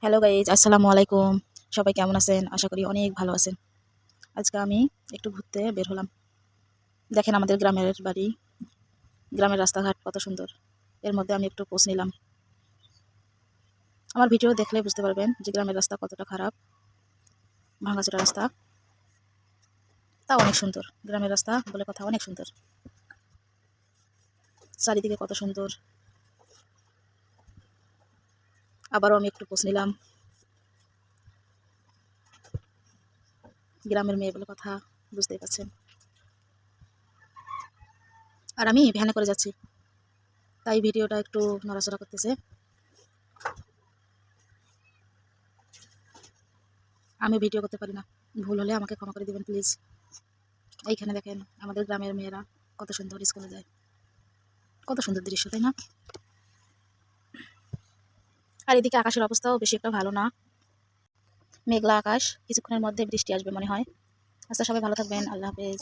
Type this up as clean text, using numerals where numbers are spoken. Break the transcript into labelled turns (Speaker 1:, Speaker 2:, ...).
Speaker 1: Hello guys, আসসালামু আলাইকুম। সবাই কেমন আছেন? আশা করি অনেক ভালো আছেন। আজকে আমি একটু ঘুরতে বের হলাম। দেখেন আমাদের গ্রামের বাড়ি, গ্রামের রাস্তাঘাট কত সুন্দর। এর মধ্যে আমি একটু পোজ নিলাম। আমার ভিডিও দেখলে বুঝতে পারবেন যে গ্রামের রাস্তা কতটা খারাপ, ভাঙাচোরা রাস্তা। তা অনেক সুন্দর, গ্রামের রাস্তা বলে কথা, অনেক সুন্দর। চারিদিকে কত সুন্দর। আবারও আমি একটু পোজ নিলাম। গ্রামের মেয়ে বলে কথা, বুঝতেই পারছেন। আর আমি ভ্যানে করে যাচ্ছি, তাই ভিডিওটা একটু নড়াচড়া করতেছে। আমি ভিডিও করতে পারি না, ভুল হলে আমাকে ক্ষমা করে দিবেন প্লিজ। এইখানে দেখেন আমাদের গ্রামের মেয়েরা কত সুন্দর স্কুলে যায়। কত সুন্দর দৃশ্য, তাই না? আর এদিকে আকাশের অবস্থাও বেশি একটা ভালো না, মেঘলা আকাশ। কিছুক্ষণের মধ্যে বৃষ্টি আসবে মনে হয়। আচ্ছা, সবাই ভালো থাকবেন। আল্লাহ হাফেজ।